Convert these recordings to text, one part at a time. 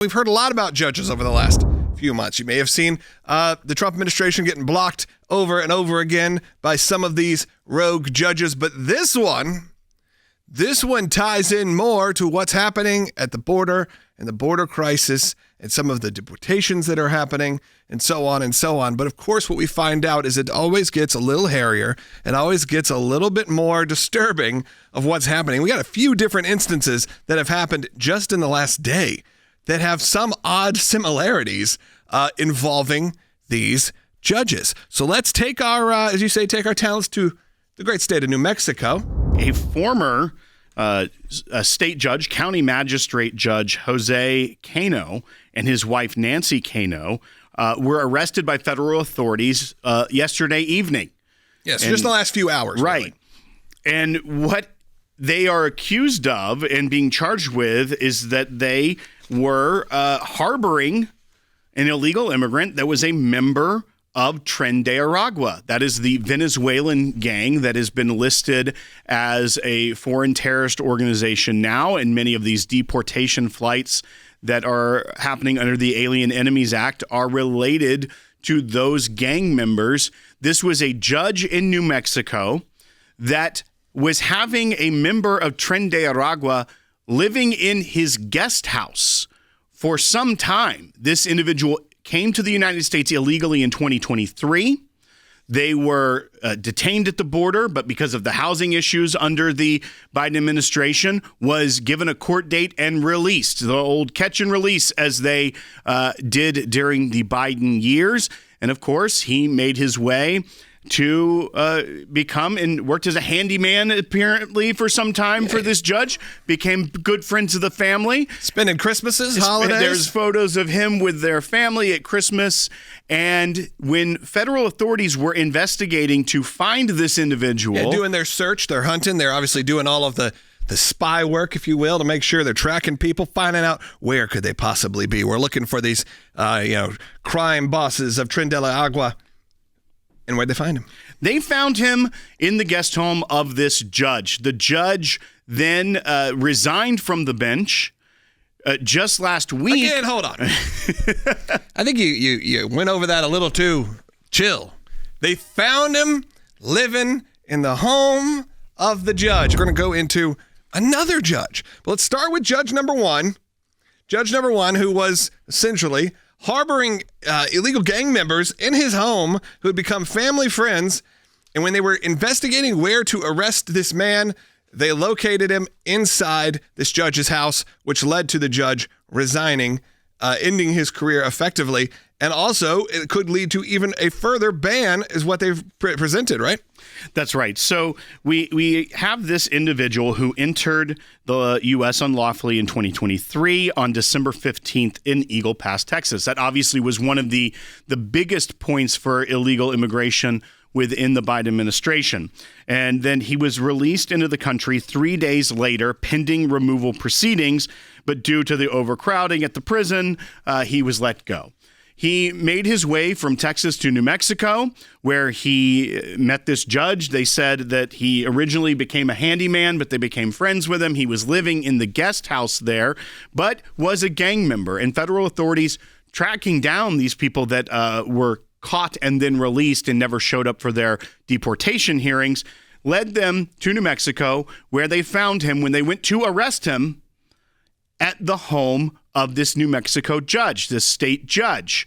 We've heard a lot about judges over the last few months. You may have seen the Trump administration getting blocked over and over again by some of these rogue judges, but this one ties in more to what's happening at the border and the border crisis and some of the deportations that are happening and so on and so on. But of course, what we find out is it always gets a little hairier and always gets a little bit more disturbing of what's happening. We got a few different instances that have happened just in the last day that have some odd similarities involving these judges. So let's take our, as you say, take our talents to the great state of New Mexico. A former state judge, county magistrate judge Joel Cano and his wife Nancy Cano were arrested by federal authorities yesterday evening. Yes, just the last few hours. Right. Really. And what they are accused of and being charged with is that they were harboring an illegal immigrant that was a member of Tren de Aragua. That is the Venezuelan gang that has been listed as a foreign terrorist organization now, and many of these deportation flights that are happening under the Alien Enemies Act are related to those gang members. This was a judge in New Mexico that was having a member of Tren de Aragua living in his guest house for some time. This individual came to the United States illegally in 2023. They were detained at the border, but because of the housing issues under the Biden administration, was given a court date and released. The old catch and release as they did during the Biden years. And of course, he made his way to become and worked as a handyman apparently for some time for this judge, became good friends of the family. Spending Christmases, holidays. There's photos of him with their family at Christmas. And when federal authorities were investigating to find this individual. Doing their search, they're hunting, they're obviously doing all of the spy work, if you will, to make sure they're tracking people, finding out where could they possibly be. We're looking for these, crime bosses of Tren de Aragua. And where'd they find him? They found him in the guest home of this judge. The judge then resigned from the bench just last week. Again, hold on. I think you went over that a little too chill. They found him living in the home of the judge. We're going to go into another judge. But let's start with judge number one. Judge number one, who was essentially harboring illegal gang members in his home who had become family friends. And when they were investigating where to arrest this man, they located him inside this judge's house, which led to the judge resigning, ending his career effectively. And also, it could lead to even a further ban, is what they've presented, right? That's right. So we have this individual who entered the U.S. unlawfully in 2023 on December 15th in Eagle Pass, Texas. That obviously was one of the biggest points for illegal immigration within the Biden administration. And then he was released into the country 3 days later, pending removal proceedings. But due to the overcrowding at the prison, he was let go. He made his way from Texas to New Mexico, where he met this judge. They said that he originally became a handyman, but they became friends with him. He was living in the guest house there, but was a gang member. And federal authorities tracking down these people that were caught and then released and never showed up for their deportation hearings, led them to New Mexico, where they found him when they went to arrest him at the home of this New Mexico judge, this state judge.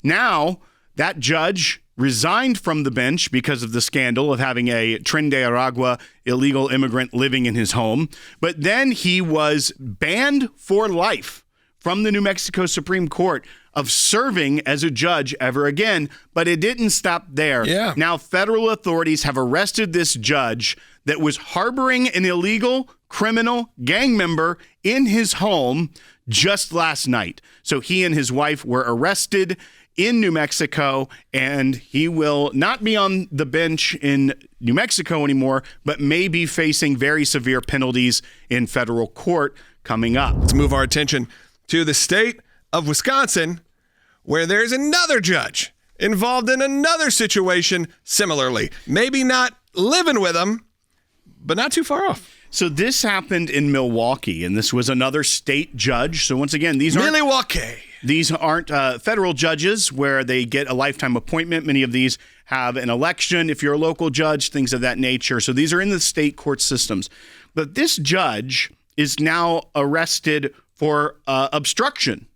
Now, that judge resigned from the bench because of the scandal of having a Tren de Aragua illegal immigrant living in his home. But then he was banned for life from the New Mexico Supreme Court of serving as a judge ever again. But it didn't stop there. Yeah. Now, federal authorities have arrested this judge that was harboring an illegal criminal gang member in his home just last night. So he and his wife were arrested in New Mexico, and he will not be on the bench in New Mexico anymore, but may be facing very severe penalties in federal court coming up. Let's move our attention to the state of Wisconsin, where there's another judge involved in another situation similarly. Maybe not living with him, but not too far off. So this happened in Milwaukee, and this was another state judge. So once again, these aren't federal judges where they get a lifetime appointment. Many of these have an election if you're a local judge, things of that nature. So these are in the state court systems. But this judge is now arrested for obstruction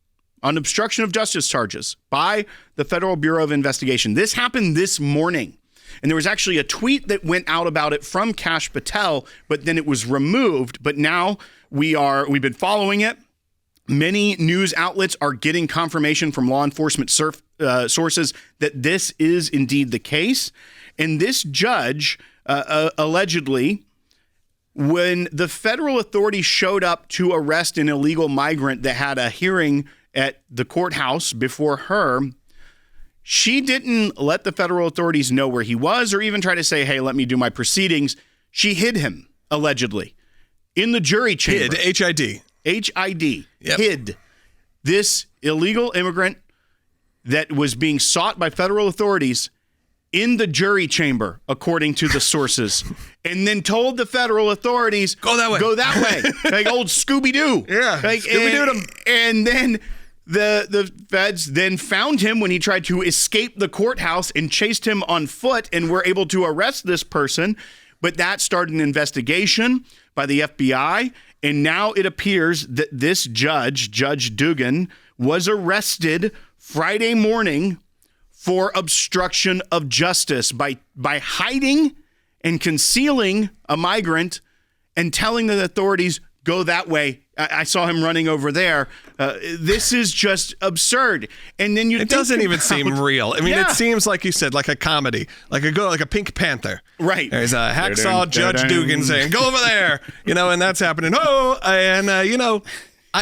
of justice charges by the Federal Bureau of Investigation. This happened this morning. And there was actually a tweet that went out about it from Kash Patel, but then it was removed. But now we've been following it. Many news outlets are getting confirmation from law enforcement sources that this is indeed the case. And this judge, allegedly, when the federal authorities showed up to arrest an illegal migrant that had a hearing at the courthouse before her, she didn't let the federal authorities know where he was or even try to say, hey, let me do my proceedings. She hid him, allegedly, in the jury chamber. Hid, H-I-D. Yep. Hid this illegal immigrant that was being sought by federal authorities in the jury chamber, according to the sources, and then told the federal authorities, Go that way. Like old Scooby-Doo. Yeah, like, Scooby-Doo. And then the feds then found him when he tried to escape the courthouse and chased him on foot and were able to arrest this person. But that started an investigation by the FBI. And now it appears that this judge, Judge Dugan, was arrested Friday morning for obstruction of justice by hiding and concealing a migrant and telling the authorities, go that way. I saw him running over there. This is just absurd. And then it doesn't even seem real. I mean, It seems like you said, like a comedy, like a Pink Panther. Right. There's a hacksaw Judge Dugan saying, "Go over there," and that's happening.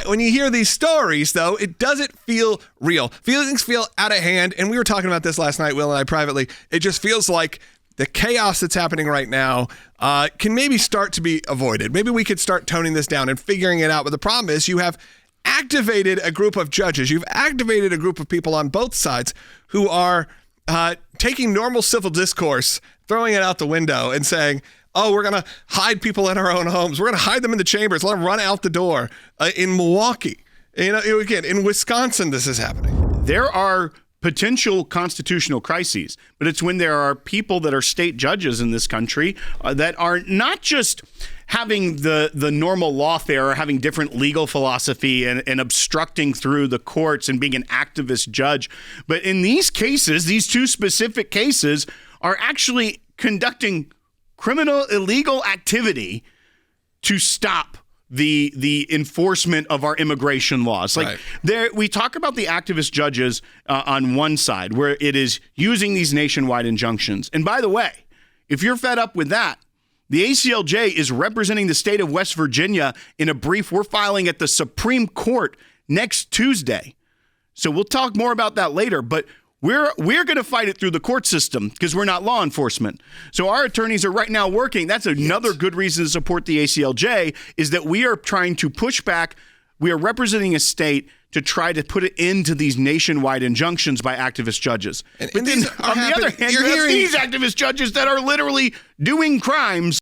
When you hear these stories, though, it doesn't feel real. Feelings feel out of hand. And we were talking about this last night, Will and I privately. It just feels like the chaos that's happening right now can maybe start to be avoided. Maybe we could start toning this down and figuring it out. But the problem is you have activated a group of judges. You've activated a group of people on both sides who are taking normal civil discourse, throwing it out the window and saying, oh, we're going to hide people in our own homes. We're going to hide them in the chambers, let them run out the door. In Milwaukee, again, in Wisconsin, this is happening. There are potential constitutional crises, but it's when there are people that are state judges in this country that are not just having the normal lawfare or having different legal philosophy and obstructing through the courts and being an activist judge. But in these cases, these two specific cases are actually conducting criminal illegal activity to stop the enforcement of our immigration laws. Like we talk about the activist judges on one side where it is using these nationwide injunctions. And by the way, if you're fed up with that, the ACLJ is representing the state of West Virginia in a brief we're filing at the Supreme Court next Tuesday. So we'll talk more about that later, but we're going to fight it through the court system because we're not law enforcement. So our attorneys are right now working. That's another good reason to support the ACLJ is that we are trying to push back. We are representing a state to try to put an end to these nationwide injunctions by activist judges. But then on the other hand, you have these activist judges that are literally doing crimes